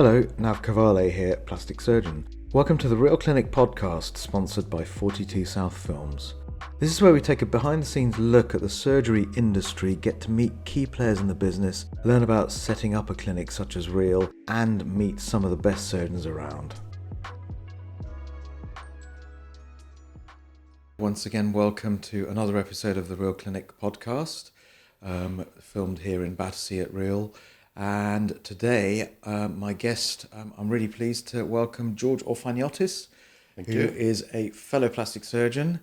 Hello, Nav here, plastic surgeon. Welcome to the Real Clinic podcast, sponsored by 42 South Films. This is where we take a behind-the-scenes look at the surgery industry, get to meet key players in the business, learn about setting up a clinic such as Real, and meet some of the best surgeons around. Once again, welcome to another episode of the Real Clinic podcast, filmed here in Battersea at Real. And today, my guest, I'm really pleased to welcome Georgios Orfaniotis, who is a fellow plastic surgeon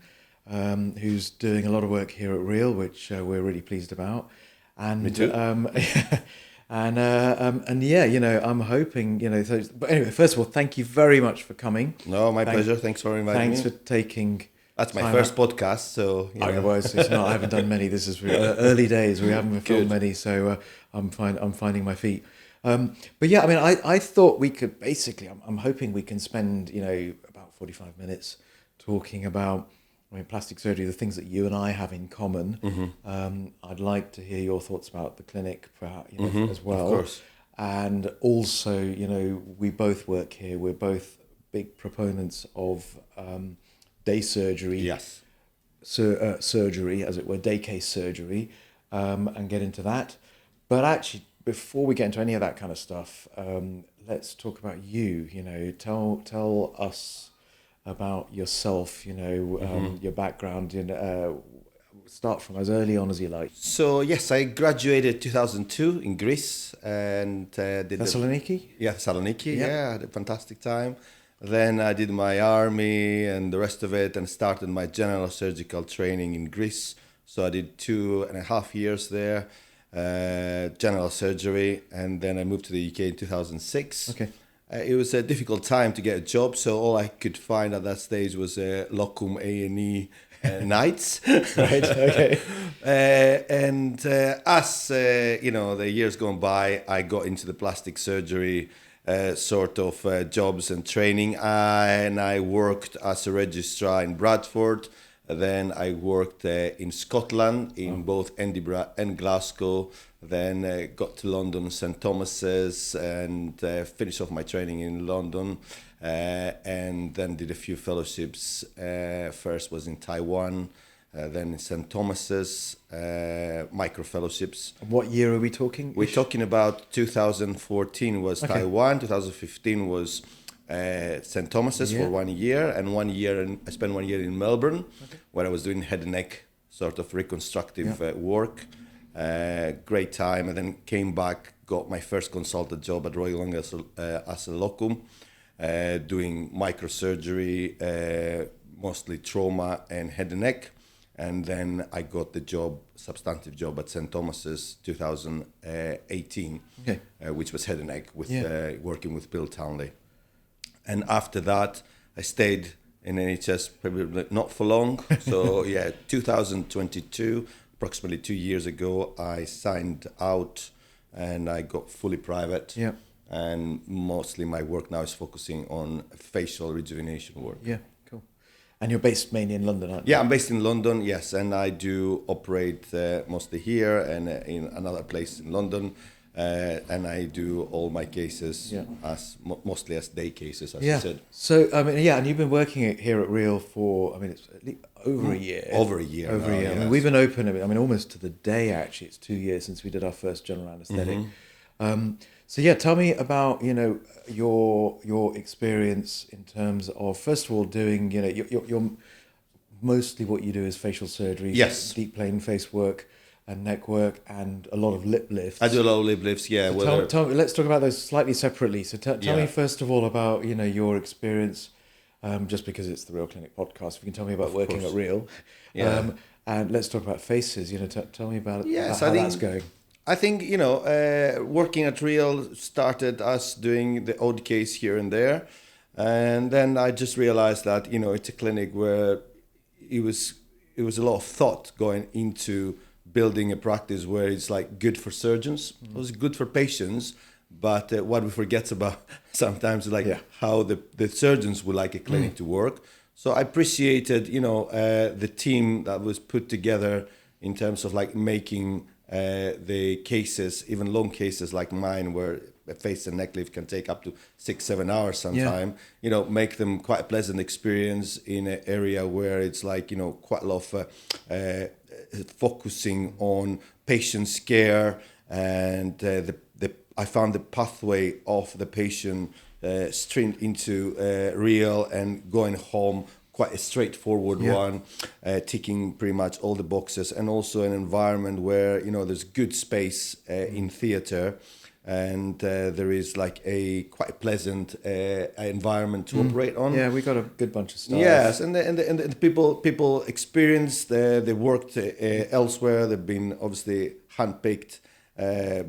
who's doing a lot of work here at Real, which we're really pleased about. And, Me too. And yeah, I'm hoping, but anyway, first of all, thank you very much for coming. No, my pleasure. Thanks for inviting me. Thanks for taking. That's my first podcast, so It's not. I haven't done many. This is early days. We haven't filmed many, so I'm finding my feet. But yeah, I mean, I thought we could basically. I'm hoping we can spend about 45 minutes talking about plastic surgery, the things that you and I have in common. Mm-hmm. I'd like to hear your thoughts about the clinic, perhaps, as well. Of course. And also, we both work here. We're both big proponents of day surgery, Yes. Surgery, as it were, day case surgery, and get into that. But actually, before we get into any of that kind of stuff, let's talk about you. Tell us about yourself. Your background. Start from as early on as you like. So yes, I graduated 2002 in Greece and did Thessaloniki. Thessaloniki. Yeah, I had a fantastic time. Then I did my army and the rest of it and started my general surgical training in Greece. So I did 2.5 years there, general surgery, and then I moved to the UK in 2006. Okay. It was a difficult time to get a job, so all I could find at that stage was locum A&E nights. Right, okay. As the years gone by, I got into the plastic surgery jobs and training, and I worked as a registrar in Bradford. Then I worked in Scotland in both Edinburgh and Glasgow. Then got to London, St Thomas's, and finished off my training in London. And then did a few fellowships. First was in Taiwan, then in St Thomas's, micro fellowships. What year are we talking? We're talking about 2014 was Okay. Taiwan, 2015 was St Thomas's for 1 year, and I spent 1 year in Melbourne, where I was doing head and neck sort of reconstructive work. Great time, and then came back, got my first consultant job at Royal London as a locum, doing microsurgery, mostly trauma and head and neck. And then I got the substantive job at St Thomas's 2018, which was head and neck with working with Bill Townley. And after that, I stayed in NHS probably not for long. So 2022, approximately 2 years ago, I signed out and I got fully private. Yeah. And mostly my work now is focusing on facial rejuvenation work. Yeah, cool. And you're based mainly in London, aren't you? Yeah, I'm based in London, yes, and I do operate mostly here and in another place in London, and I do all my cases as mostly as day cases, as you said. So, and you've been working here at Real for, it's at least over a year. Over a year. Over now, a year. Yes. We've been open, almost to the day, actually. It's 2 years since we did our first general anaesthetic. Tell me about, your experience in terms of, first of all, doing, you're mostly what you do is facial surgery. Yes. Deep plane face work and neck work and a lot of lip lifts. I do a lot of lip lifts, yeah. So tell me, let's talk about those slightly separately. So tell me first of all about, your experience, just because it's the Real Clinic podcast. If you can tell me about working at Real. Yeah. And let's talk about faces. Tell me about Yes, how that's going. I think, working at Real started us doing the odd case here and there. And then I just realized that, it's a clinic where it was a lot of thought going into building a practice where it's like good for surgeons. It was good for patients. But what we forget about sometimes is how the surgeons would like a clinic to work. So I appreciated, the team that was put together in terms of making the cases, even long cases like mine, where a face and neck lift can take up to 6-7 hours sometime. Make them quite a pleasant experience in an area where it's like quite a lot of focusing on patient's care, and I found the pathway of the patient straight into real and going home quite a straightforward one, ticking pretty much all the boxes, and also an environment where there's good space in theatre, and there is like a quite pleasant environment to operate on. Yeah, we got a good bunch of staff. Yes, and the people experienced. They worked elsewhere. They've been obviously handpicked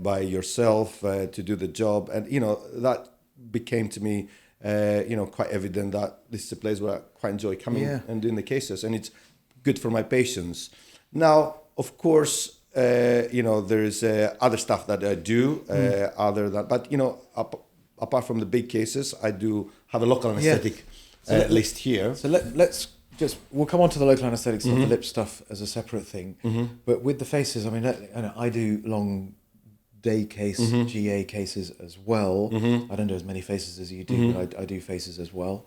by yourself to do the job, and that became to me quite evident that this is a place where I quite enjoy coming and doing the cases, and it's good for my patients. Now, of course, there is other stuff that I do other than, but apart from the big cases, I do have a local anesthetic list here. So we'll come on to the local anesthetic stuff, the lip stuff as a separate thing. But with the faces, I mean, I do long day case, GA cases as well. I don't do as many faces as you do, but I do faces as well.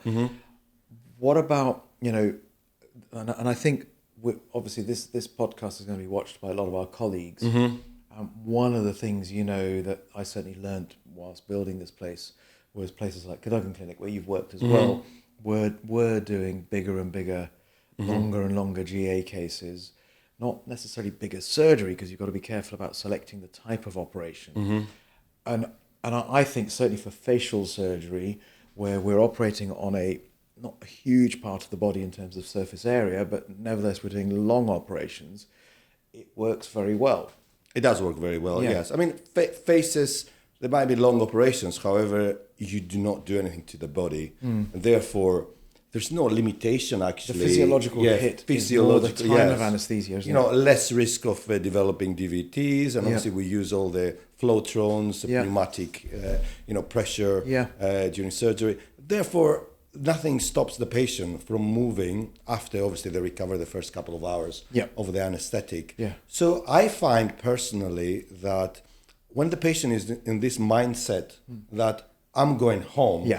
What about, and I think obviously this podcast is going to be watched by a lot of our colleagues. One of the things, that I certainly learned whilst building this place was places like Cadogan Clinic, where you've worked as well, were doing bigger and bigger, longer and longer GA cases. Not necessarily bigger surgery, because you've got to be careful about selecting the type of operation. And I think certainly for facial surgery, where we're operating on not a huge part of the body in terms of surface area, but nevertheless we're doing long operations, it works very well. It does work very well, yes. I mean, faces, there might be long operations, however, you do not do anything to the body, and therefore there's no limitation actually. The physiological hit is more the time of anesthesia, isn't it? Less risk of developing DVTs, and obviously we use all the floatrons, the pneumatic, pressure during surgery. Therefore, nothing stops the patient from moving after obviously they recover the first couple of hours of the anesthetic. So I find personally that when the patient is in this mindset that I'm going home,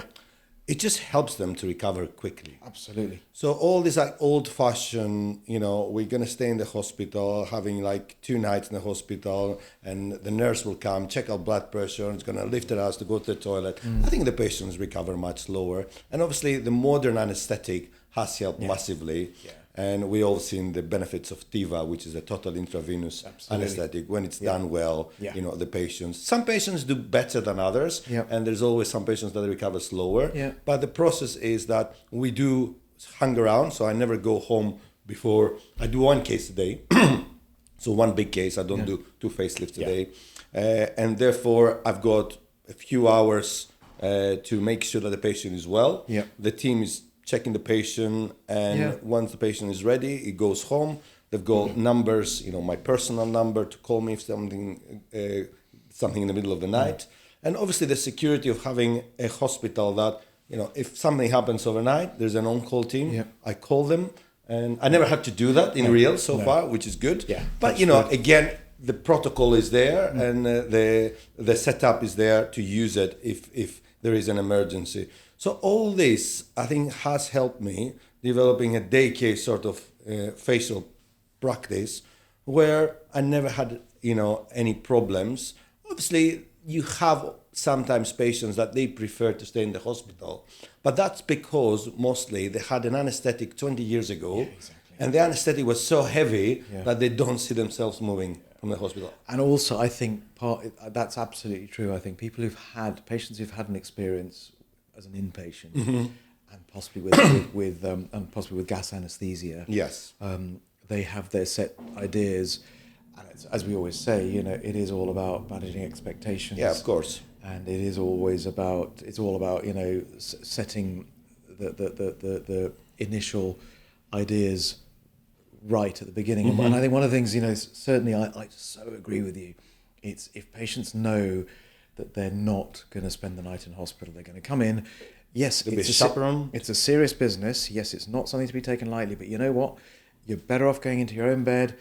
it just helps them to recover quickly. Absolutely. So all this like old-fashioned, we're going to stay in the hospital, having like 2 nights in the hospital, and the nurse will come, check our blood pressure, and it's going to lift us to go to the toilet. I think the patients recover much slower. And obviously the modern anesthetic has helped massively. And we all seen the benefits of TIVA, which is a total intravenous anesthetic. When it's done well, the patients. Some patients do better than others, and there's always some patients that recover slower. But the process is that we do hang around, so I never go home before. I do 1 case a day, so 1 big case. I don't do 2 facelifts a day, and therefore I've got a few hours to make sure that the patient is well. The team is checking the patient, and once the patient is ready, it goes home. They've got numbers, my personal number to call me if something in the middle of the night. And obviously the security of having a hospital that, if something happens overnight, there's an on-call team. I call them, and I never had to do that in real so far, which is good. But, again, the protocol is there, and the setup is there to use it if there is an emergency. So all this, I think, has helped me developing a day case sort of facial practice where I never had, any problems. Obviously, you have sometimes patients that they prefer to stay in the hospital, but that's because mostly they had an anesthetic 20 years ago, and the anesthetic was so heavy that they don't see themselves moving from the hospital. And also, I think that's absolutely true. I think patients who've had an experience as an inpatient, and possibly with gas anesthesia. They have their set ideas, and as we always say, it is all about managing expectations. Yeah, of course. And it is always about setting the initial ideas right at the beginning. And I think one of the things, certainly I so agree with you. It's if patients know that they're not going to spend the night in hospital, they're going to come in. Yes, it's a serious business. Yes, it's not something to be taken lightly, but you know what? You're better off going into your own bed,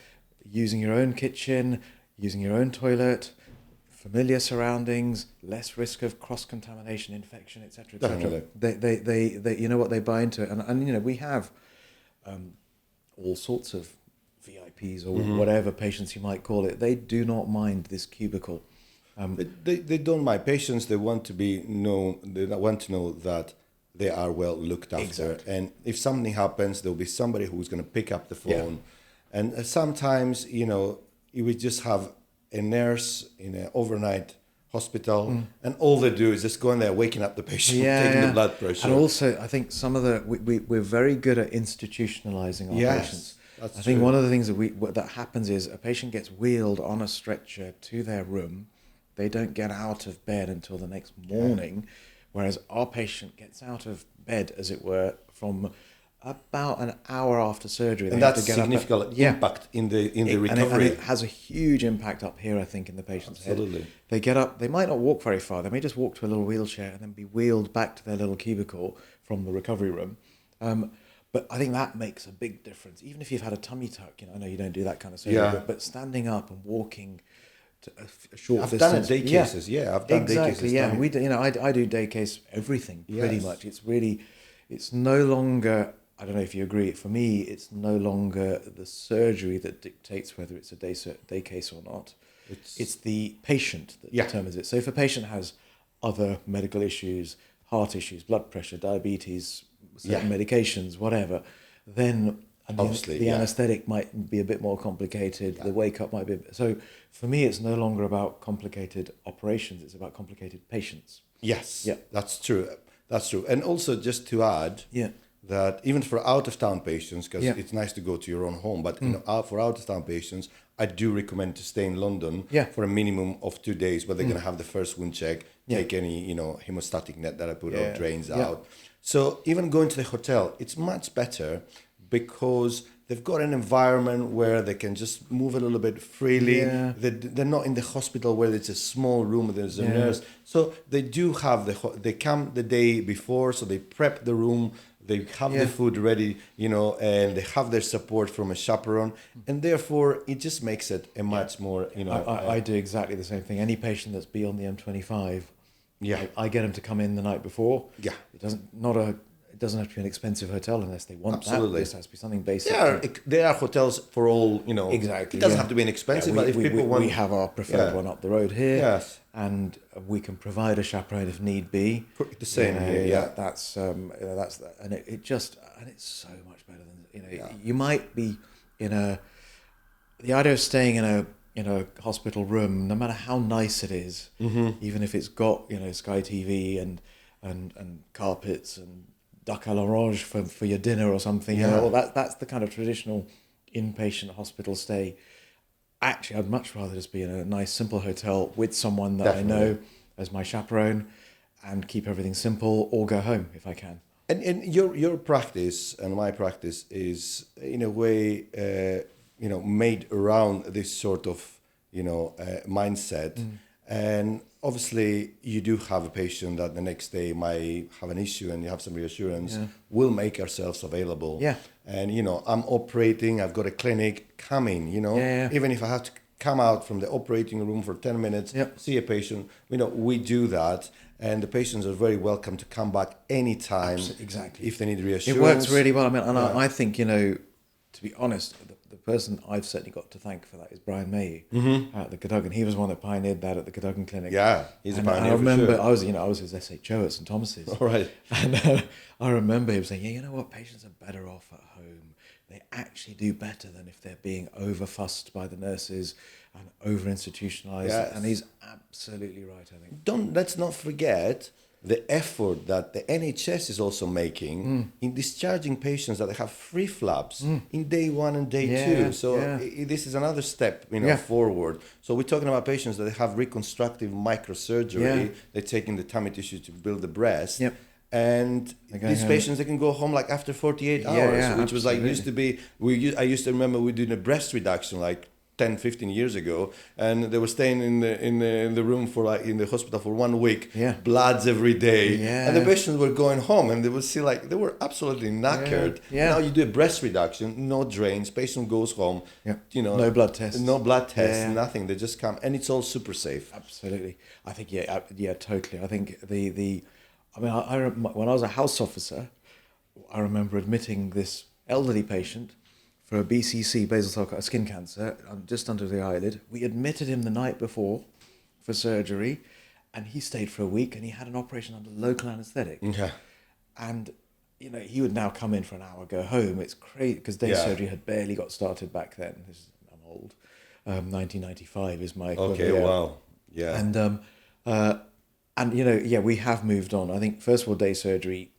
using your own kitchen, using your own toilet, familiar surroundings, less risk of cross-contamination, infection, etc., etc. Definitely. They you know what, they buy into it, and you know, we have all sorts of VIPs or whatever patients you might call it. They do not mind this cubicle. They don't mind. Patients, they want to be known. They want to know that they are well looked after. Exactly. And if something happens, there'll be somebody who's going to pick up the phone. And sometimes, you know, you would just have a nurse in an overnight hospital, and all they do is just go in there, waking up the patient, taking the blood pressure. And also, I think some of the we're very good at institutionalizing our patients. That's I think true. one of the things that happens is a patient gets wheeled on a stretcher to their room. They don't get out of bed until the next morning, whereas our patient gets out of bed, as it were, from about an hour after surgery. And that's significant impact in the recovery. And it has a huge impact up here, I think, in the patient's Absolutely. head. They get up, they might not walk very far. They may just walk to a little wheelchair and then be wheeled back to their little cubicle from the recovery room. But I think that makes a big difference. Even if you've had a tummy tuck, you know, I know you don't do that kind of surgery, but standing up and walking to a short I've distance. done it day cases, I've done day cases. Yeah, we do, you know, I do day case everything pretty much. It's really, it's no longer, I don't know if you agree, for me, it's no longer the surgery that dictates whether it's a day case or not. It's the patient that determines it. So if a patient has other medical issues, heart issues, blood pressure, diabetes, certain medications, whatever, then obviously the anesthetic might be a bit more complicated. The wake up might be so. For me, it's no longer about complicated operations. It's about complicated patients. Yes, that's true. That's true. And also, just to add, that even for out of town patients, because it's nice to go to your own home, but you know, for out of town patients, I do recommend to stay in London for a minimum of 2 days, where they're going to have the first wound check, take any, you know, hemostatic net that I put out, drains out. So even going to the hotel, it's much better because they've got an environment where they can just move a little bit freely. They're not in the hospital where it's a small room, there's a nurse. So they do have they come the day before, so they prep the room, they have the food ready, you know, and they have their support from a chaperone. And therefore, it just makes it a much more, you know. I do exactly the same thing. Any patient that's beyond the M25, I get them to come in the night before. It doesn't have to be an expensive hotel unless they want that. This has to be something basic. There are hotels for all, you know. Exactly. It doesn't have to be an expensive, but if people want... We have our preferred one up the road here. And we can provide a chaperone if need be. The same here, That's, and it's so much better than, you know, you might be the idea of staying in a hospital room, no matter how nice it is, even if it's got, you know, Sky TV and carpets and duck à l'orange for your dinner or something, you know, that's the kind of traditional inpatient hospital stay. Actually, I'd much rather just be in a nice, simple hotel with someone that I know as my chaperone and keep everything simple, or go home if I can. And your practice and my practice is, in a way, you know, made around this sort of, you know, mindset. And obviously, you do have a patient that the next day might have an issue, and you have some reassurance. We'll make ourselves available. And, you know, I'm operating, I've got a clinic coming, you know. Even if I have to come out from the operating room for 10 minutes, see a patient, you know, we do that. And the patients are very welcome to come back anytime if they need reassurance. It works really well. I mean, and I think, you know, to be honest, the person I've certainly got to thank for that is Brian Mayhew at the Cadogan. He was one that pioneered that at the Cadogan Clinic. He's a pioneer. I remember I was his SHO at St Thomas's. All right. And I remember him saying, you know what, patients are better off at home. They actually do better than if they're being over-fussed by the nurses and over-institutionalized. And he's absolutely right, I think. Let's not forget the effort that the NHS is also making in discharging patients that have free flaps in day 1 and day 2. So this is another step, you know, forward. So we're talking about patients that have reconstructive microsurgery. They're taking the tummy tissue to build the breast. And these patients, they can go home like after 48 hours, which was like used to be. I used to remember we doing a breast reduction like 10, 15 years ago, and they were staying in the room for in the hospital for 1 week, bloods every day, and the patients were going home, and they would see they were absolutely knackered. Now you do a breast reduction, no drains, patient goes home, no blood tests, nothing. They just come, and it's all super safe. Absolutely, I think totally. I think when I was a house officer, I remember admitting this elderly patient for a BCC, basal cell skin cancer, just under the eyelid. We admitted him the night before for surgery, and he stayed for a week, and he had an operation under local anaesthetic. Yeah. And, he would now come in for an hour, go home. It's crazy, because day surgery had barely got started back then. I'm old. 1995 is my equivalent. Okay, wow. Yeah. And, we have moved on. I think, first of all, day surgery,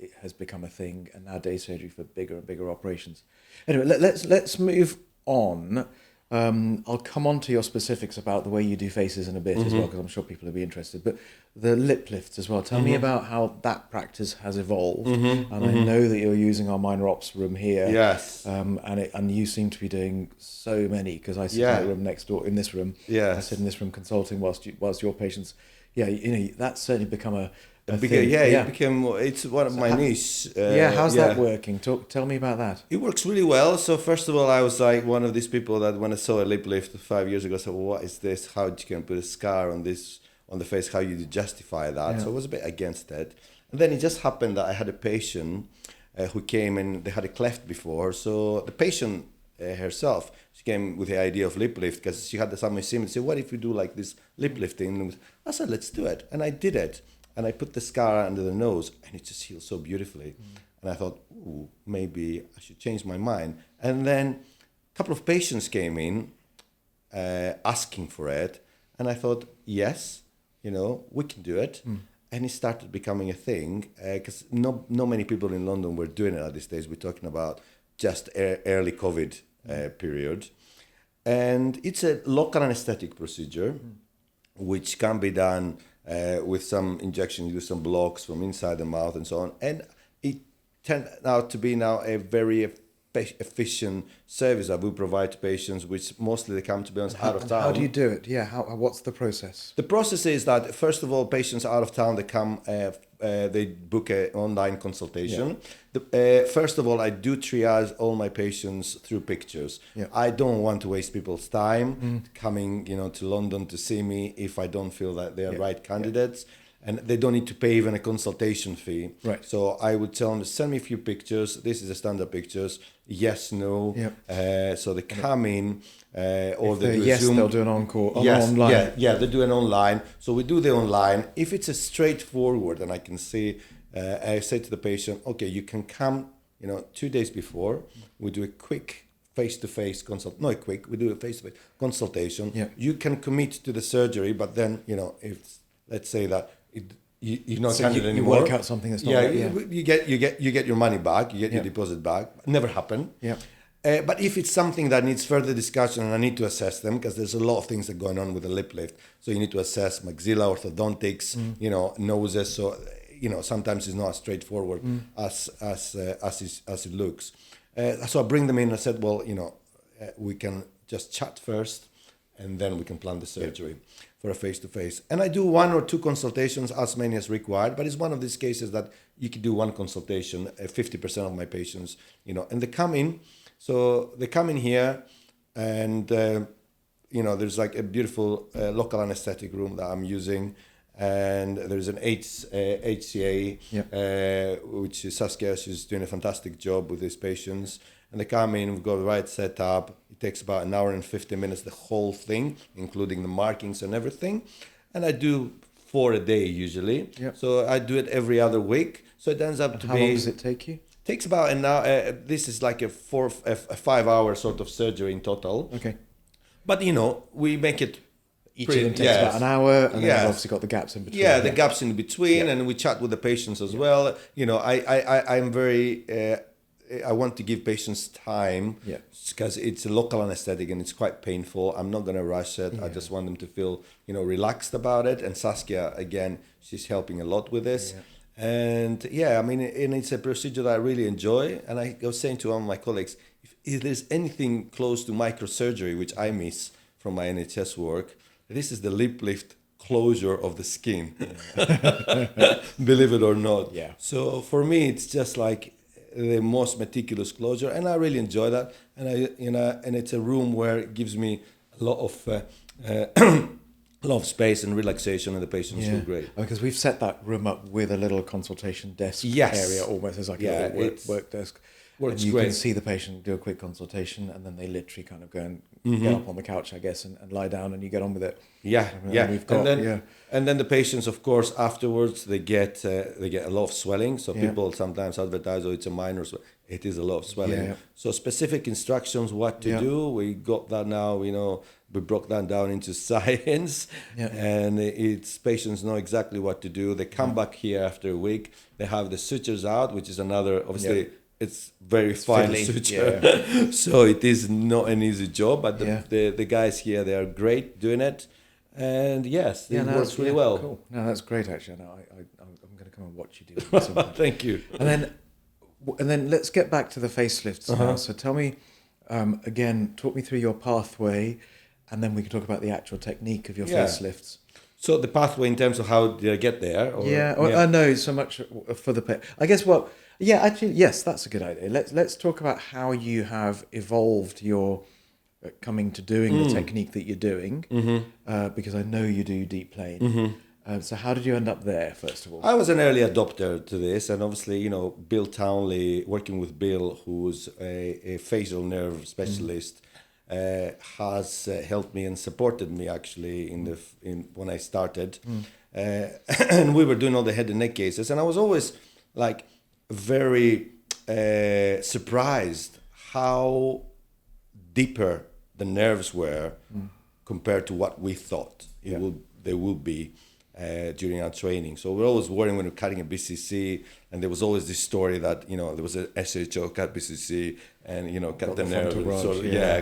it has become a thing, and now day surgery for bigger and bigger operations. Anyway, let's move on. I'll come on to your specifics about the way you do faces in a bit as well, because I'm sure people will be interested. But the lip lifts as well. Tell me about how that practice has evolved. And I know that you're using our minor ops room here. Yes. And you seem to be doing so many, because I sit in the room next door, in this room. Yes. I sit in this room consulting whilst your patients. That's certainly become a it became. It's one of my niche. How's that working? Tell me about that. It works really well. So first of all, I was like one of these people that when I saw a lip lift 5 years ago, I said, well, "What is this? How you can put a scar on the face? How you justify that?" So I was a bit against it. And then it just happened that I had a patient who came and they had a cleft before. So the patient herself, she came with the idea of lip lift because she had some symptoms. Said, "What if we do like this lip lifting?" I said, "Let's do it," and I did it. And I put the scar under the nose, and it just healed so beautifully. And I thought, ooh, maybe I should change my mind. And then a couple of patients came in asking for it. And I thought, yes, we can do it. And it started becoming a thing because not many people in London were doing it at this stage. We're talking about just early COVID period. And it's a local anesthetic procedure, which can be done with some injection, you do some blocks from inside the mouth and so on. And it turned out to be now a very efficient service that we provide to patients, which mostly they come, to be honest, out of town. How do you do it? What's the process? The process is that, first of all, patients out of town, they come, they book an online consultation. First of all, I do triage all my patients through pictures. I don't want to waste people's time coming, to London to see me if I don't feel that they are right candidates. And they don't need to pay even a consultation fee. Right. So I would tell them, send me a few pictures. This is the standard pictures. Yes, no. So they come in, or they do Zoom. They'll do an encore online. They do an online. So we do the online. If it's a straightforward, and I can say, I say to the patient, okay, you can come, 2 days before. We do a quick face-to-face consult. Not quick. We do a face-to-face consultation. You can commit to the surgery, but then, if let's say that you're not candidate anymore. You work out something that's not you get your money back, you get your deposit back. Never happened. But if it's something that needs further discussion, and I need to assess them, because there's a lot of things that are going on with the lip lift. So you need to assess maxilla, orthodontics, noses. So sometimes it's not as straightforward as it looks. So I bring them in. I said, well, we can just chat first, and then we can plan the surgery for a face-to-face. And I do 1 or 2 consultations, as many as required, but it's one of these cases that you can do 1 consultation, 50% of my patients, and they come in. So they come in here, and, there's like a beautiful local anesthetic room that I'm using, and there's an HCA, which is Saskia. She's doing a fantastic job with these patients. And they come in, we've got the right setup. It takes about an hour and 50 minutes, the whole thing, including the markings and everything. And I do 4 a day usually. So I do it every other week. So it ends up to be... How long does it take you? Takes about an hour. This is like a 5-hour sort of surgery in total. Okay. But, we make it... Each of them takes about an hour, and then you've obviously got the gaps in between. The gaps in between, and we chat with the patients as well. I'm very... I want to give patients time because it's a local anesthetic and it's quite painful. I'm not going to rush it. I just want them to feel, relaxed about it. And Saskia, again, she's helping a lot with this. And yeah, I mean, and it's a procedure that I really enjoy. And I was saying to one of my colleagues, if there's anything close to microsurgery, which I miss from my NHS work, this is the lip lift closure of the skin, believe it or not. Yeah. So for me, it's just like the most meticulous closure, and I really enjoy that. And and it's a room where it gives me a lot of a lot of space and relaxation, and the patients feel great. Because we've set that room up with a little consultation desk area, almost as like a little work desk. Works and you great. can see the patient do a quick consultation, and then they literally kind of go and get up on the couch, I guess, and lie down, and you get on with it. And then the patients, of course, afterwards they get a lot of swelling. So people sometimes advertise, "Oh, it's a minor swelling." It is a lot of swelling. Yeah. So specific instructions what to do. We got that now. We broke that down into science, and it's patients know exactly what to do. They come back here after a week. They have the sutures out, which is another obviously. Yeah. It's very fine suture, so it is not an easy job. But the guys here, they are great doing it, and yes, it works really well. Cool. No, that's great actually. No, I'm going to come and watch you do it. Thank you. And then let's get back to the facelifts now. So tell me again, talk me through your pathway, and then we can talk about the actual technique of your facelifts. So the pathway in terms of how did I get there? I know so much for the I guess what. Yeah, actually, yes, that's a good idea. Let's talk about how you have evolved your coming to doing the technique that you're doing, because I know you do deep plane. So how did you end up there, first of all? I was an early adopter to this, and obviously, Bill Townley, working with Bill, who's a facial nerve specialist, has helped me and supported me actually in when I started, and we were doing all the head and neck cases, and I was always like very surprised how deeper the nerves were compared to what we thought they will be during our training. So we're always worrying when we're cutting a BCC, and there was always this story that there was a SHO cut BCC and cut the nerve,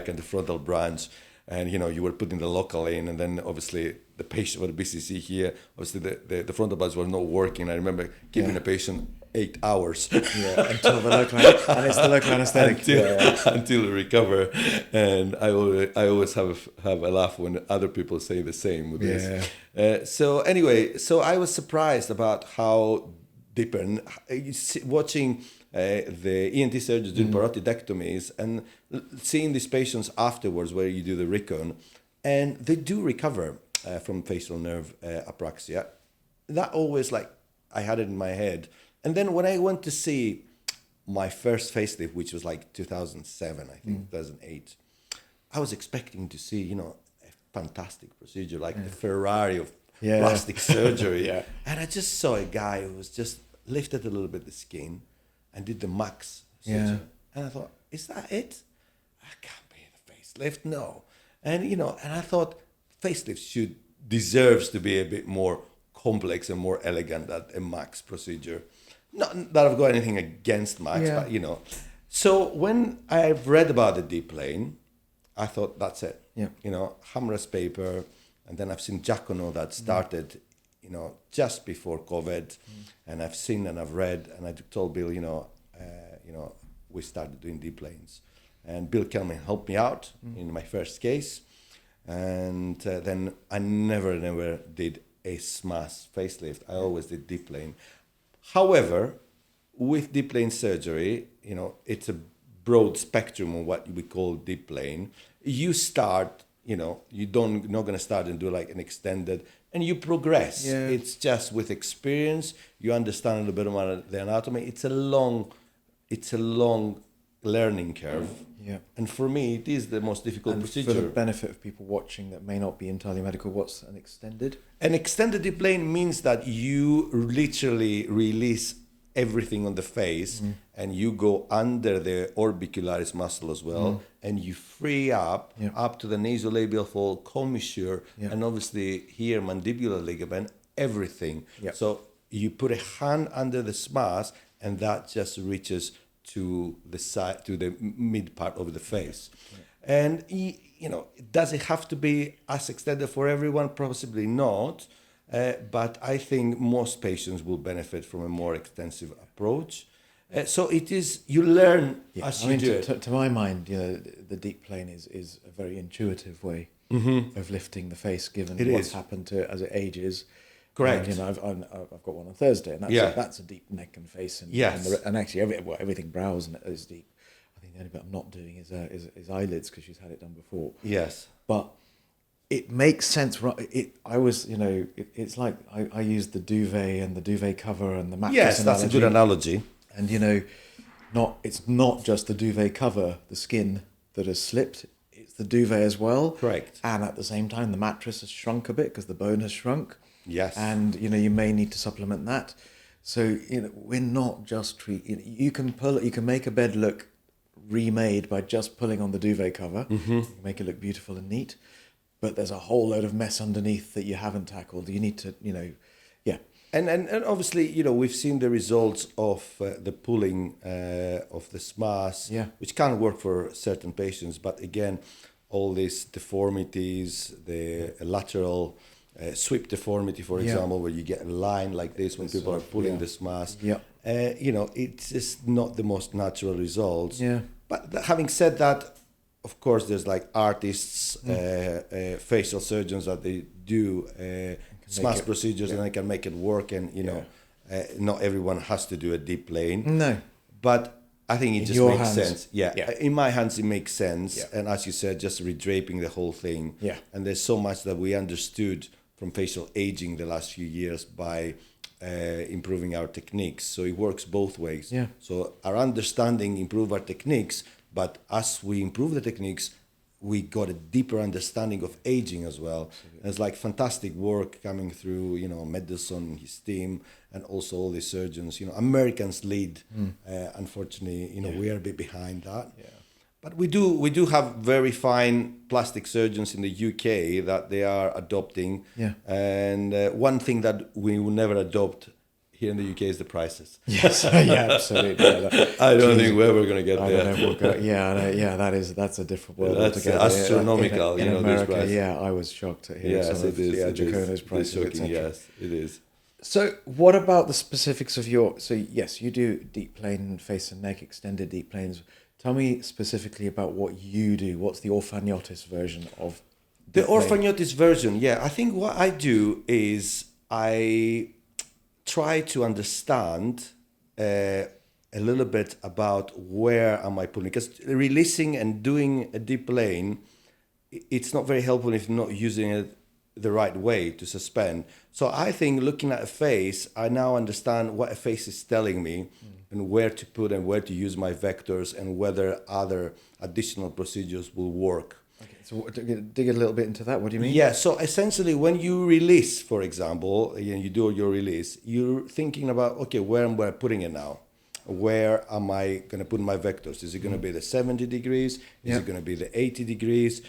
cut the frontal branch, and you were putting the local in, and then obviously the patient with the BCC here, obviously the frontal branch was not working. I remember giving a patient 8 hours until the local and it's the local anesthetic until we recover. And I always have a laugh when other people say the same with this. So anyway, so I was surprised about how deep, and watching the ENT surgeons doing parotidectomies and seeing these patients afterwards where you do the recon, and they do recover from facial nerve apraxia. That always, like, I had it in my head. And then when I went to see my first facelift, which was like 2007, I think, 2008, I was expecting to see, a fantastic procedure, like the Ferrari of plastic surgery. And I just saw a guy who was just lifted a little bit the skin and did the max surgery. And I thought, is that it? I can't be the facelift, no. And, and I thought facelift deserves to be a bit more complex and more elegant than a max procedure. Not that I've got anything against Max, but So when I've read about the deep plane, I thought that's it. Hammer's paper, and then I've seen Giacomo that started, just before COVID, and I've seen and I've read, and I told Bill, we started doing deep planes, and Bill Kelman helped me out in my first case, and then I never did a smash facelift. I always did deep plane.6However, with deep plane surgery, it's a broad spectrum of what we call deep plane. You start, you're not going to start and do like an extended, and you progress. It's just with experience, you understand a little bit about the anatomy. It's a long learning curve. And for me, it is the most difficult procedure. For the benefit of people watching that may not be entirely medical, what's an extended? An extended deep plane means that you literally release everything on the face and you go under the orbicularis muscle as well, and you free up to the nasolabial fold, commissure, and obviously here mandibular ligament, everything. So you put a hand under the smash, and that just reaches to the side, to the mid part of the face. And does it have to be as extended for everyone? Possibly not. But I think most patients will benefit from a more extensive approach. So it is, you learn as you do it. To my mind, the deep plane is a very intuitive way of lifting the face, given what's happened to it as it ages. Correct. And, I've got one on Thursday, and that's a deep neck and face, and and actually everything brows and is deep. I think the only bit I'm not doing is eyelids, because she's had it done before. Yes, but it makes sense. It's like I used the duvet and the duvet cover and the mattress. Yes, that's a good analogy. And it's not just the duvet cover, the skin that has slipped. It's the duvet as well. Correct. And at the same time, the mattress has shrunk a bit because the bone has shrunk. Yes. And you may need to supplement that. So we're not just you can make a bed look remade by just pulling on the duvet cover. You can make it look beautiful and neat, but there's a whole load of mess underneath that you haven't tackled. You need to And obviously, we've seen the results of the pulling of the SMAS, which can work for certain patients. But again, all these deformities, the lateral sweep deformity, for example, where you get a line like this when people are pulling the SMAS, it's just not the most natural results. Yeah. But having said that, of course, there's like artists, facial surgeons that they do SMAS procedures and they can make it work, and not everyone has to do a deep plane. No, but I think it just makes sense. In my hands it makes sense, and as you said, just redraping the whole thing. And there's so much that we understood from facial aging the last few years by improving our techniques, so it works both ways. So our understanding improved our techniques, but as we improve the techniques, we got a deeper understanding of aging as well. There's like fantastic work coming through, Mendelssohn and his team, and also all the surgeons. Americans lead. Unfortunately, we are a bit behind that. But we do have very fine plastic surgeons in the UK that they are adopting. And one thing that we will never adopt here in the UK is the prices. Yes, absolutely. I don't think we're ever going to get there. I don't know. That's a different world altogether. That's astronomical. In America, these I was shocked to hear some of Jacono's prices, etc. Yes, it is. So, what about the specifics of your? So, yes, you do deep plane, face and neck, extended deep planes. Tell me specifically about what you do. What's the Orfaniotis version of the Orfaniotis version? I think what I do is I try to understand a little bit about where am I pulling, because releasing and doing a deep plane, it's not very helpful if you're not using it the right way to suspend. So I think looking at a face, I now understand what a face is telling me and where to put and where to use my vectors and whether other additional procedures will work. Okay, so dig a little bit into that. What do you mean? Yeah, so essentially when you release, for example, you do your release, you're thinking about, okay, where am I putting it now? Where am I going to put my vectors? Is it going to be the 70 degrees? Is it going to be the 80 degrees?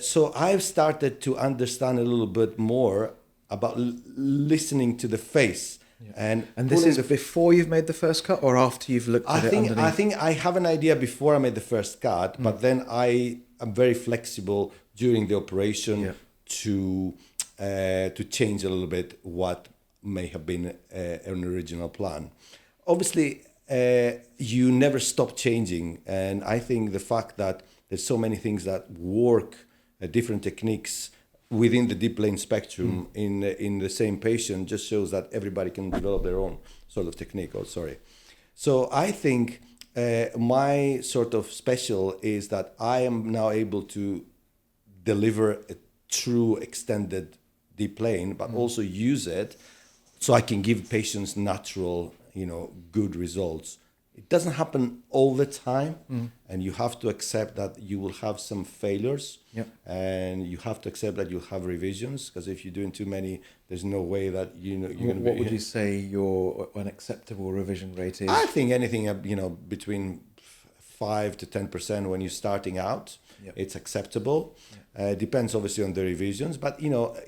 So I've started to understand a little bit more about listening to the face. And this is before you've made the first cut or after you've looked at it underneath? I think I have an idea before I made the first cut, but then I am very flexible during the operation to change a little bit what may have been an original plan. Obviously, you never stop changing, and I think the fact that there's so many things that work, different techniques within the deep plane spectrum in the same patient just shows that everybody can develop their own sort of technique. So I think my sort of special is that I am now able to deliver a true extended deep plane, but also use it so I can give patients natural, good results. It doesn't happen all the time, and you have to accept that you will have some failures, and you have to accept that you'll have revisions, because if you're doing too many, there's no way that you're going to be... What would you say your unacceptable revision rate is? I think anything, between 5 to 10% when you're starting out, it's acceptable. Depends obviously on the revisions, but,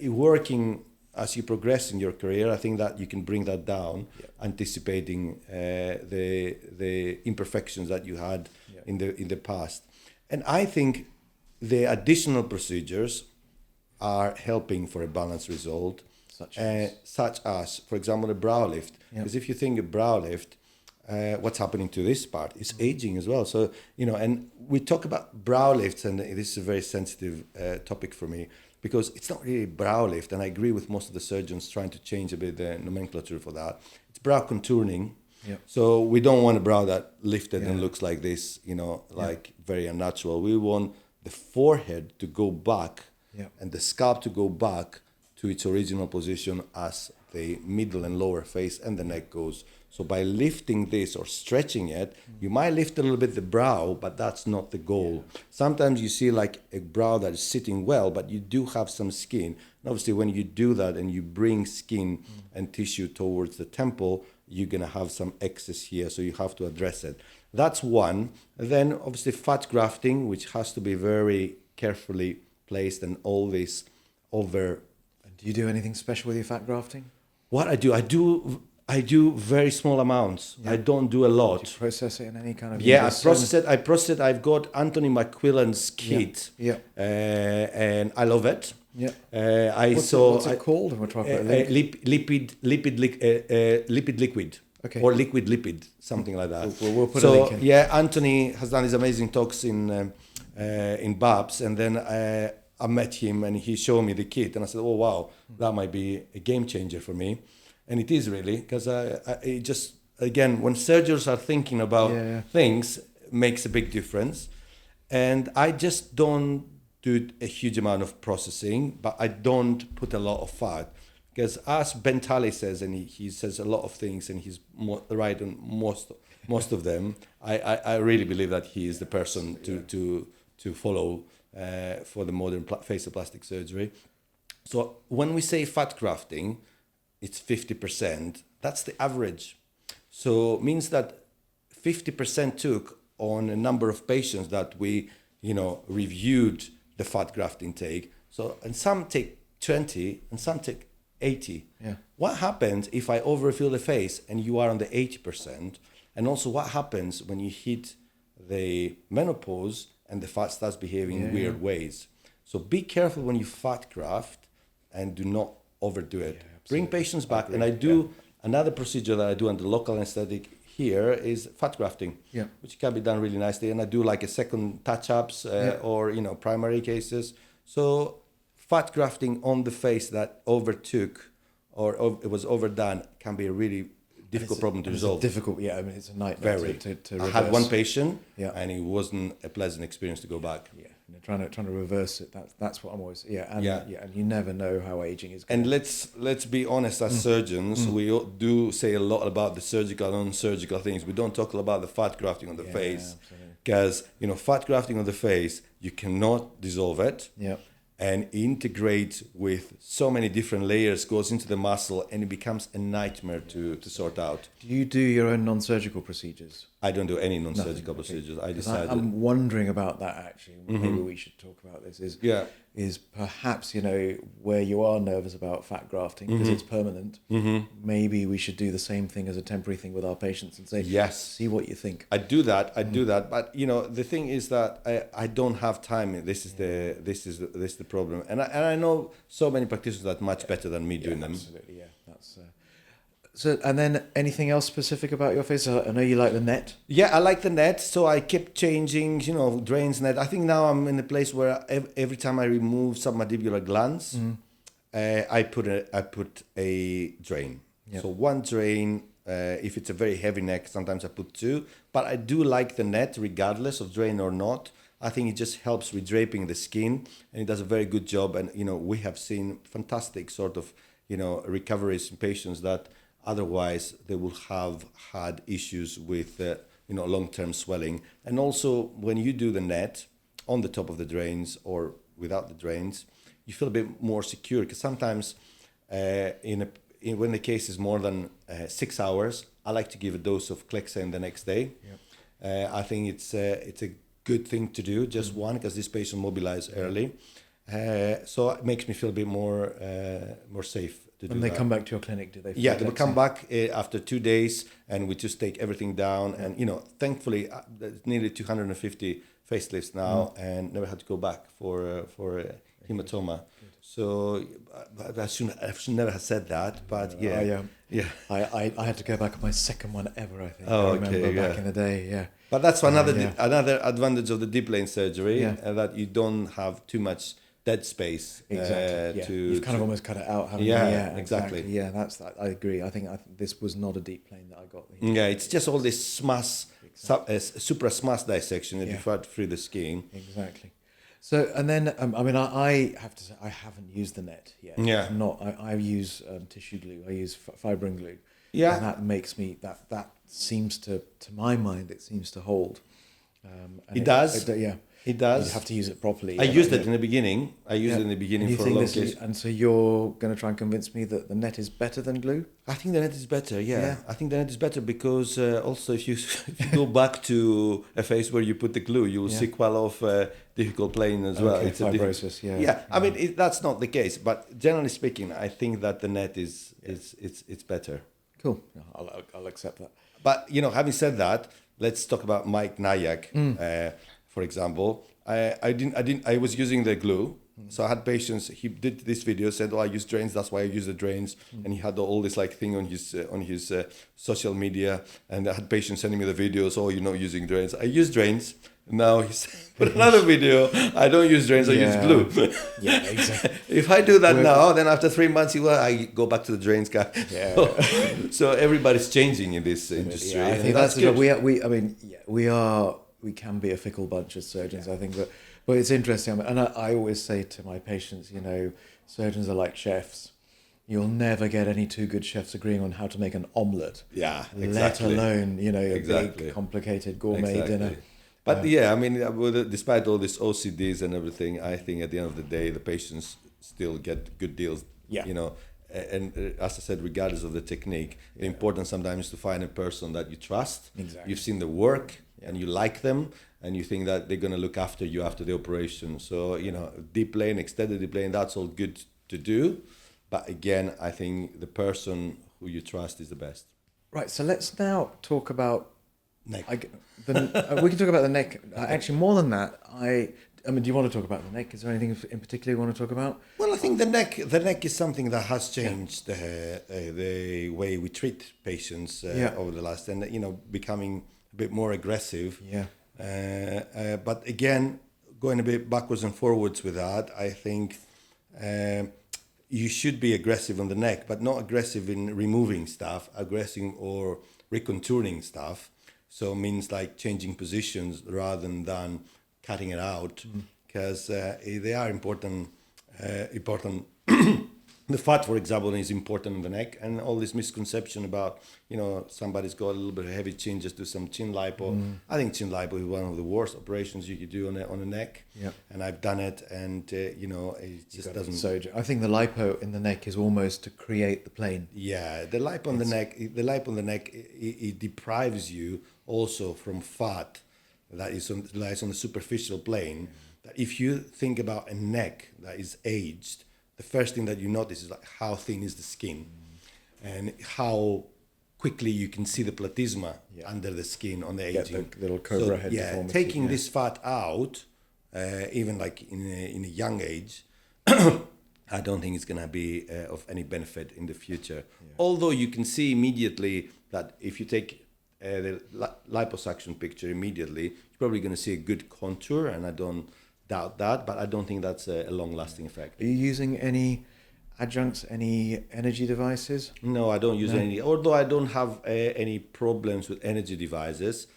working... As you progress in your career, I think that you can bring that down, anticipating the imperfections that you had in the past. And I think the additional procedures are helping for a balanced result. such as, for example, a brow lift. Because if you think a brow lift, what's happening to this part is aging as well. So, and we talk about brow lifts, and this is a very sensitive topic for me, because it's not really brow lift, and I agree with most of the surgeons trying to change a bit the nomenclature for that. It's brow contouring. So we don't want a brow that lifted and looks like this, like very unnatural. We want the forehead to go back and the scalp to go back to its original position as the middle and lower face and the neck goes. So by lifting this or stretching it, you might lift a little bit the brow, but that's not the goal. Sometimes you see like a brow that is sitting well, but you do have some skin. And obviously when you do that and you bring skin and tissue towards the temple, you're going to have some excess here, so you have to address it. That's one. Then obviously fat grafting, which has to be very carefully placed and always over. And do you do anything special with your fat grafting? What I do very small amounts. I don't do a lot. Do you process it in any kind of... Yeah, I process it. I've got Anthony McQuillan's kit, and I love it. Yeah. What's it called? We'll talk about lipid liquid. Okay. Or liquid lipid, something like that. We'll put a link in. Yeah, Anthony has done these amazing talks in Babs, and then I met him and he showed me the kit, and I said, "Oh wow, that might be a game changer for me," and it is really, because it just, again, when surgeons are thinking about things, makes a big difference. And I just don't do a huge amount of processing, but I don't put a lot of fat. Because as Ben Talley says, and he says a lot of things, and he's right on most of them, I really believe that he is the person to follow for the modern facial plastic surgery. So when we say fat grafting, it's 50%. That's the average. So it means that 50% took on a number of patients that we, reviewed the fat graft intake. So, and some take 20 and some take 80. Yeah. What happens if I overfill the face and you are on the 80%? And also what happens when you hit the menopause and the fat starts behaving in weird ways? So be careful when you fat graft and do not overdo it. Bring patients back. And I do another procedure that I do under local anesthetic here is fat grafting, which can be done really nicely. And I do like a second touch-ups or, primary cases. So fat grafting on the face that overtook or it was overdone can be a really difficult problem to resolve. It's a nightmare. Very. To I reverse. had one patient and it wasn't a pleasant experience to go back. Trying to reverse it. That's what I'm always and you never know how aging is going. And let's be honest, as surgeons, we do say a lot about the surgical and non-surgical things. We don't talk about the fat grafting on the face, because fat grafting on the face, you cannot dissolve it. And integrate with so many different layers, goes into the muscle, and it becomes a nightmare to sort out. Do you do your own non-surgical procedures? I don't do any non-surgical procedures. I decided. I'm wondering about that actually. Maybe we should talk about this. Is perhaps where you are nervous about fat grafting because it's permanent. Maybe we should do the same thing as a temporary thing with our patients and say, see what you think. I do that. But the thing is that I don't have time. This is the problem. And I know so many practitioners that are much better than me doing them. Absolutely, that's. So, and then anything else specific about your face? I know you like the net. Yeah, I like the net. So I kept changing, drains, net. I think now I'm in a place where every time I remove submandibular glands, I put a drain. So one drain. If it's a very heavy neck, sometimes I put two. But I do like the net, regardless of drain or not. I think it just helps redraping the skin, and it does a very good job. And we have seen fantastic sort of recoveries in patients that otherwise they will have had issues with long-term swelling. And also when you do the net on the top of the drains or without the drains, you feel a bit more secure, because sometimes when the case is more than 6 hours, I like to give a dose of Clexane the next day. I think it's a good thing to do, just one, because this patient mobilized early. So it makes me feel a bit more safe. When they come back to your clinic, do they? They will come back after 2 days, and we just take everything down. And thankfully, there's nearly 250 facelifts now, and never had to go back for hematoma. So I should never have said that, but yeah. I had to go back on my second one ever, I think. Oh, I remember okay, back in the day, yeah. But that's another advantage of the deep plane surgery, that you don't have too much dead space. Exactly. You've kind of almost cut it out, haven't you? Yeah, exactly. Yeah, that's that. I agree. I think this was not a deep plane that I got. Yeah, it's just all this smash, supra smash dissection that you fight through the skin. Exactly. So, and then, I have to say, I haven't used the net yet. Yeah. I use tissue glue. I use fibrin glue. Yeah. And that makes me, that seems to my mind, it seems to hold. It does. Yeah. It does. You have to use it properly. I used it in the beginning. For a long case. And so you're going to try and convince me that the net is better than glue? I think the net is better, yeah. I think the net is better because also if you go back to a phase where you put the glue, you'll see quite a lot of difficult plane as well. It's fibrosis, I mean, that's not the case. But generally speaking, I think that the net is better. Cool. I'll accept that. But, having said that, let's talk about Mike Nayak, for example. I was using the glue. So I had patients, he did this video, said, I use drains, that's why I use the drains. And he had all this thing on his social media. And I had patients sending me the videos, you're not using drains. I use drains. Now he's put another video, I don't use drains, I use glue. Yeah, exactly. If I do that now, then after 3 months, I go back to the drains guy. Yeah. So everybody's changing in this industry. Yeah, I think that's good. We can be a fickle bunch of surgeons, I think, but it's interesting. And I always say to my patients, surgeons are like chefs. You'll never get any two good chefs agreeing on how to make an omelette. Yeah, exactly. Let alone, a big, complicated gourmet dinner. But despite all these OCDs and everything, I think at the end of the day, the patients still get good deals. Yeah. And as I said, regardless of the technique, the important sometimes is to find a person that you trust. Exactly. You've seen the work and you like them, and you think that they're going to look after you after the operation. So, deep plane, extended deep plane, that's all good to do. But again, I think the person who you trust is the best. Right, so let's now talk about neck. We can talk about the neck. Actually, more than that, do you want to talk about the neck? Is there anything in particular you want to talk about? Well, I think the neck is something that has changed the way we treat patients over the last, becoming a bit more aggressive. Yeah. But again, going a bit backwards and forwards with that, I think you should be aggressive on the neck, but not aggressive in removing stuff, aggressive or recontouring stuff. So it means changing positions rather than cutting it out, because they are important. The fat, for example, is important in the neck, and all this misconception about, somebody's got a little bit of heavy chin, just do some chin lipo. I think chin lipo is one of the worst operations you could do on a neck. Yeah. And I've done it, and, it just doesn't... So I think the lipo in the neck is almost to create the plane. Yeah, the lipo on the neck, it deprives you also from fat that lies on the superficial plane. That if you think about a neck that is aged, the first thing that you notice is how thin is the skin, and how quickly you can see the platysma under the skin on the aging. The little cobra head deformity. Taking this fat out, even in a young age, I don't think it's going to be of any benefit in the future. Yeah. Although you can see immediately that if you take the liposuction picture immediately, you're probably going to see a good contour, and I don't doubt that, but I don't think that's a long-lasting effect. Are you using any adjuncts, any energy devices? No, I don't use any. Although I don't have any problems with energy devices,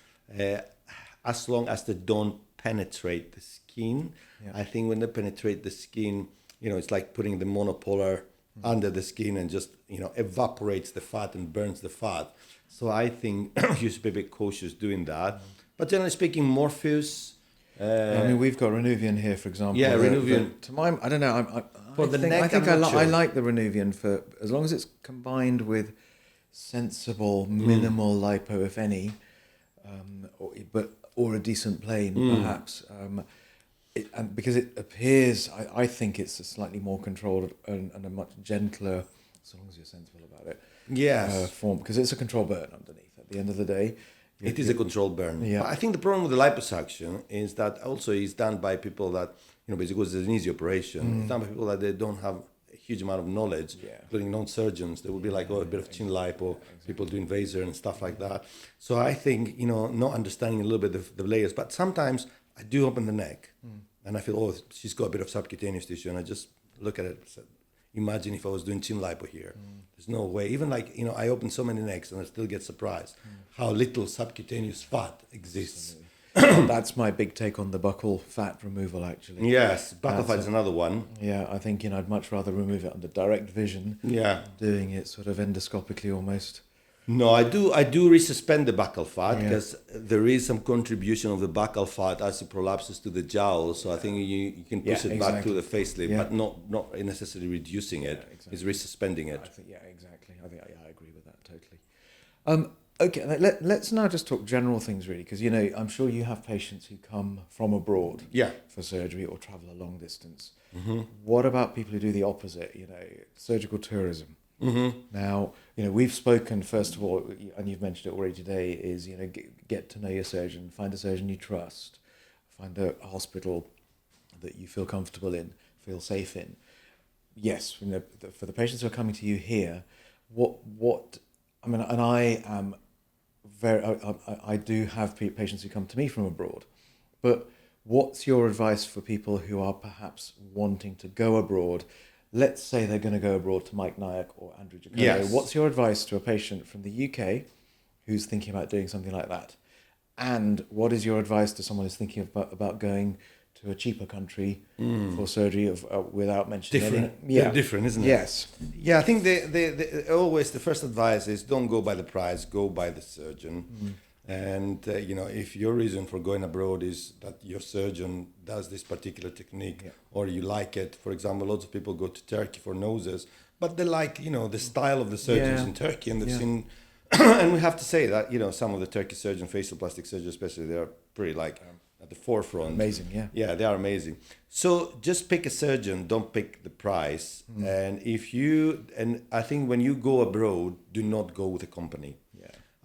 as long as they don't penetrate the skin. Yeah. I think when they penetrate the skin, it's like putting the monopolar under the skin and just, evaporates the fat and burns the fat. So I think you should be a bit cautious doing that. But generally speaking, Morpheus... we've got Renuvian here, for example. Yeah, Renuvian. I don't know. I like the Renuvian for as long as it's combined with sensible, minimal lipo, if any, or a decent plane, perhaps. And because it appears, I think it's a slightly more controlled and a much gentler, as long as you're sensible about it. Yes. Form, because it's a control burn underneath. At the end of the day. It is a controlled burn. Yeah. But I think the problem with the liposuction is that also it's done by people that, because it's an easy operation. Some people that they don't have a huge amount of knowledge, including non-surgeons, they will be like, a bit of chin lipo, people doing vaser and stuff like that. So I think, not understanding a little bit of the layers, but sometimes I do open the neck and I feel, she's got a bit of subcutaneous tissue, and I just look at it and say, imagine if I was doing chin lipo here. There's no way. Even I open so many necks and I still get surprised how little subcutaneous fat exists. That's my big take on the buccal fat removal, actually. Yes, buccal fat is another one. Yeah, I think, I'd much rather remove it under direct vision. Yeah. Doing it sort of endoscopically almost. No, I do resuspend the buccal fat because there is some contribution of the buccal fat as it prolapses to the jowl. So I think you can push it back to the facelift, but not necessarily reducing it. It's resuspending it. I think, exactly. I agree with that totally. Okay, let's now just talk general things, really, because, I'm sure you have patients who come from abroad for surgery or travel a long distance. Mm-hmm. What about people who do the opposite, surgical tourism? Mm-hmm. Now, we've spoken, first of all, and you've mentioned it already today, is, get to know your surgeon, find a surgeon you trust, find a hospital that you feel comfortable in, feel safe in. Yes, for the patients who are coming to you here, I am I do have patients who come to me from abroad, but what's your advice for people who are perhaps wanting to go abroad? Let's say they're going to go abroad to Mike Nayak or Andrew Giacomo. Yes. What's your advice to a patient from the UK who's thinking about doing something like that? And what is your advice to someone who's thinking about going to a cheaper country for surgery without mentioning different, isn't it? Yes. Yeah, I think always the first advice is don't go by the price, go by the surgeon. And if your reason for going abroad is that your surgeon does this particular technique or you like it, for example, lots of people go to Turkey for noses, but they like the style of the surgeons in Turkey, and they've seen. And we have to say that some of the Turkish surgeons, facial plastic surgeons especially, they are pretty at the forefront. Amazing, yeah, they are amazing. So just pick a surgeon, don't pick the price. And I think when you go abroad, do not go with a company.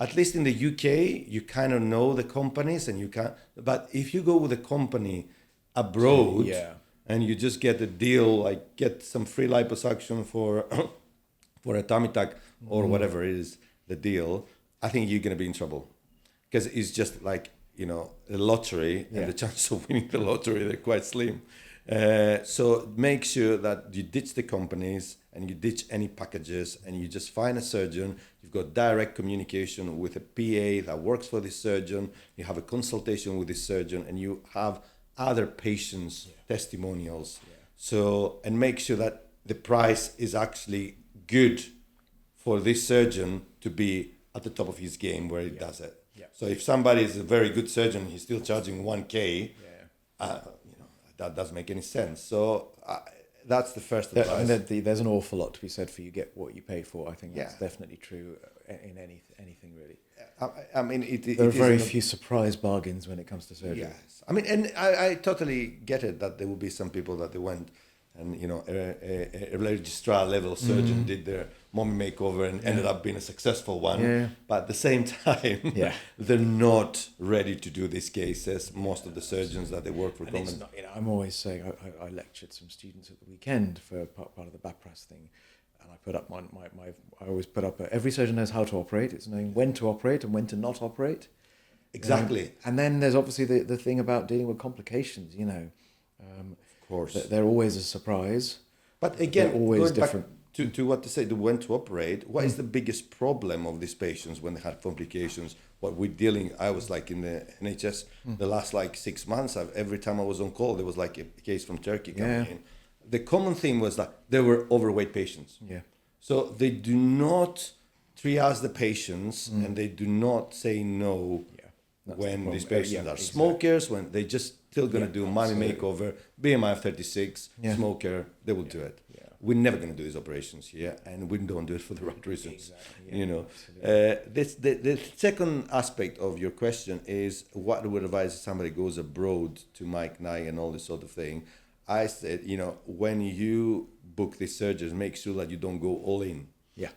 At least in the UK, you kind of know the companies, and but if you go with a company abroad and you just get a deal, like get some free liposuction for a tummy tuck or whatever it is, the deal, I think you're going to be in trouble, because it's just like, the lottery, and the chance of winning the lottery, they're quite slim. So make sure that you ditch the companies and you ditch any packages, and you just find a surgeon. You've got direct communication with a PA that works for this surgeon. You have a consultation with this surgeon, and you have other patients' testimonials. So, and make sure that the price is actually good for this surgeon to be at the top of his game where he does it. So if somebody is a very good surgeon, he's still charging 1K, that doesn't make any sense. So that's the first advice. There's an awful lot to be said for you get what you pay for. I think that's definitely true in anything really. There are very few surprise bargains when it comes to surgery. Yes, and I totally get it that there will be some people that they went and a registrar level surgeon did their mommy makeover and ended up being a successful one. But at the same time, they're not ready to do these cases. Most of the surgeons that they work for, I'm always saying I lectured some students at the weekend for part of the BAPRAS thing, and I put up I always put up every surgeon knows how to operate. It's knowing when to operate and when to not operate. Exactly. And then there's obviously the thing about dealing with complications. Of course, they're always a surprise. But again, they're always going different. Back to what to say, the when to operate. What is the biggest problem of these patients when they had complications? What we're dealing, I was like in the NHS the last 6 months. Every time I was on call, there was a case from Turkey coming in. The common theme was that they were overweight patients. So they do not triage the patients, and they do not say no when these patients are smokers, when they just still going to do mommy makeover, BMI of 36, smoker, they will do it. We're never going to do these operations here, and we don't do it for the right reasons. The second aspect of your question is what would advise if somebody goes abroad to Mike Nye and all this sort of thing. I said, when you book these surgeries, make sure that you don't go all in.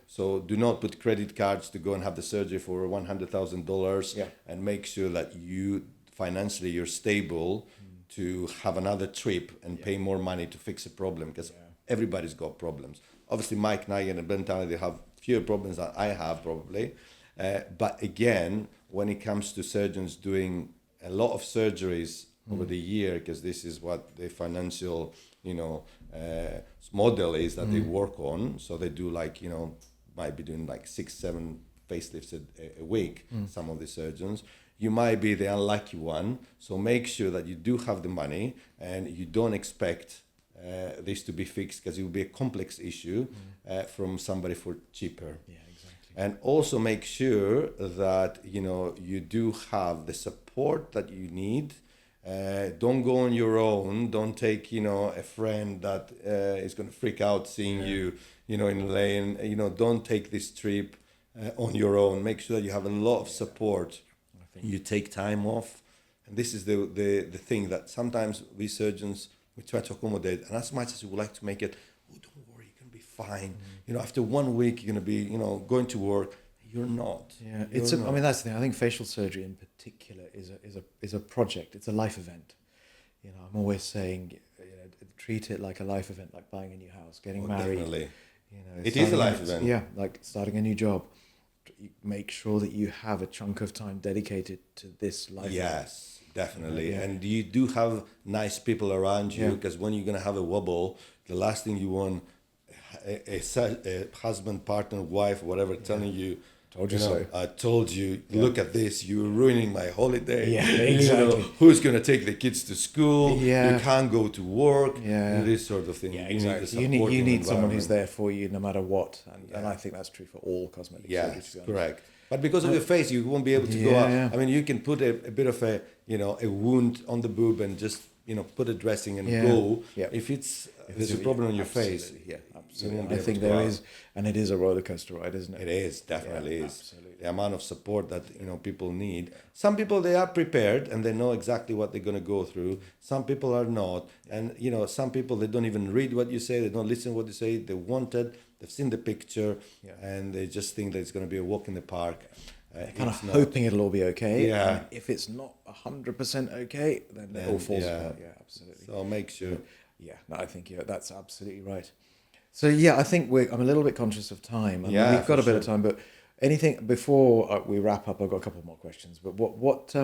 So do not put credit cards to go and have the surgery for $100,000 and make sure that you financially you're stable to have another trip and pay more money to fix a problem, because everybody's got problems. Obviously, Mike Nigel and Ben Talley, they have fewer problems than I have probably. But again, when it comes to surgeons doing a lot of surgeries over the year, because this is what the financial, model is that they work on. So they do might be doing 6-7 facelifts a week, some of the surgeons. You might be the unlucky one. So make sure that you do have the money and you don't expect this to be fixed, because it will be a complex issue from somebody for cheaper. Yeah, exactly. And also make sure that you do have the support that you need. Don't go on your own. Don't take a friend that is going to freak out seeing you in the lane. Don't take this trip on your own. Make sure that you have a lot of support. You take time off, and this is the thing that sometimes we surgeons, we try to accommodate, and as much as we would like to make it, don't worry, you're gonna be fine. After 1 week you're gonna be going to work. You're not. Yeah, that's the thing. I think facial surgery in particular is a project. It's a life event. I'm always saying, treat it like a life event, like buying a new house, getting married. Definitely. It is a life event. Yeah, like starting a new job. Make sure that you have a chunk of time dedicated to this life. Yes, definitely. And you do have nice people around you, because when you're going to have a wobble, the last thing you want, a husband, partner, wife, whatever, telling you, told you so. I told you, look at this, you're ruining my holiday. Yeah, exactly. Who's going to take the kids to school? Yeah. You can't go to work. Yeah. This sort of thing. Yeah, exactly. You need someone who's there for you no matter what. And I think that's true for all cosmetic surgery. Yes, correct. But because of your face, you won't be able to go out. Yeah. I mean, you can put a bit of a wound on the boob and just put a dressing and go. Yeah. If there's a problem on your face, absolutely. I think there is, and it is a roller coaster ride, isn't it? It is, definitely is. Absolutely. The amount of support that people need. Some people, they are prepared and they know exactly what they're going to go through. Some people are not, and some people, they don't even read what you say, they don't listen to what you say. They want it, they've seen the picture, and they just think that it's going to be a walk in the park. Kind of hoping it'll all be okay. Yeah. And if it's not 100% okay, then it all falls apart. Yeah, absolutely. So make sure. I think that's absolutely right. So I think I'm a little bit conscious of time. I mean, we've got a bit of time, but anything before we wrap up? I've got a couple more questions. But what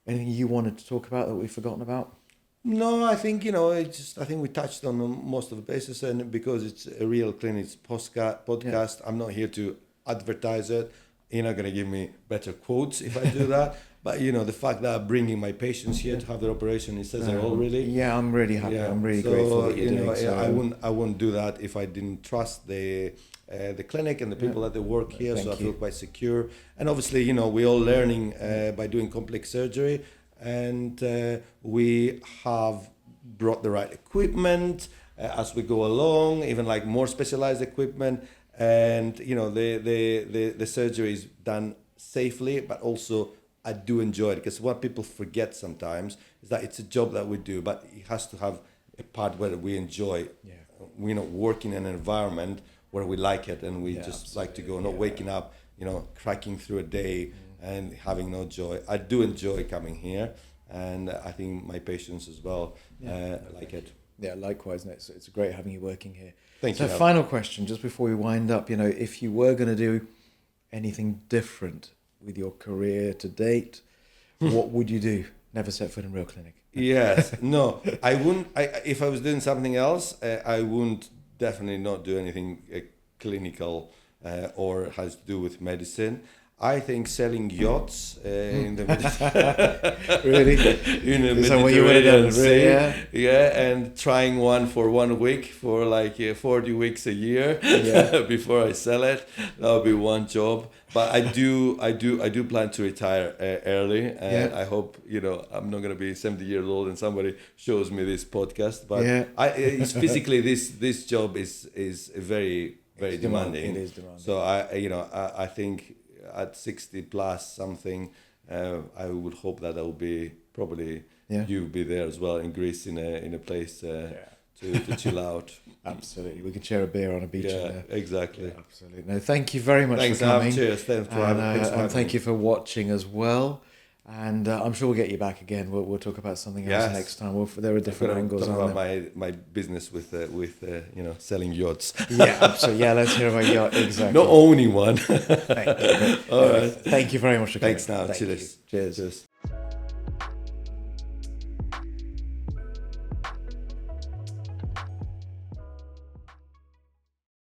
anything you wanted to talk about that we've forgotten about? No, I think I think we touched on most of the bases, and because it's a real clinic podcast, I'm not here to advertise it. You're not going to give me better quotes if I do that. But, the fact that I'm bringing my patients here to have their operation, it says it all, really. Yeah, I'm really happy. Yeah. I'm really grateful that you're doing so. I wouldn't do that if I didn't trust the clinic and the people that they work here. So I feel quite secure. And obviously, we're all learning by doing complex surgery. And we have brought the right equipment as we go along, even more specialized equipment. And the surgery is done safely, but also I do enjoy it, because what people forget sometimes is that it's a job that we do, but it has to have a part where we enjoy. We're not working in an environment where we like it, and we just like to go, not waking up, cracking through a day and having no joy. I do enjoy coming here, and I think my patients as well like it. Yeah, likewise. No, it's great having you working here. Thank you. So final question, just before we wind up, if you were going to do anything different with your career to date, what would you do? Never set foot in Real Clinic. Yes. No, I wouldn't. If I was doing something else, I wouldn't definitely not do anything clinical or has to do with medicine. I think selling yachts in the really in the Mediterranean Sea, and trying one for 1 week for 40 weeks a year before I sell it. That would be one job. But I do plan to retire early, and I hope I'm not going to be 70 years old and somebody shows me this podcast. But it's physically this job is very very demanding. It is demanding. So I think at 60 plus something, I would hope that I will be probably you be there as well in Greece in a place to chill out. Absolutely, we could share a beer on a beach. Exactly. Yeah, absolutely. No, thank you very much for coming. Cheers. Thanks for having me. And thank you for watching as well. And I'm sure we'll get you back again. We'll talk about something else Yes. next time. There are different angles talk on about it. my business with selling yachts. Yeah, absolutely. Yeah, let's hear about your exactly. Not owning one. Thank you. All right. Thank you very much for coming. Thanks now. Thank Cheers. you. Cheers. Cheers.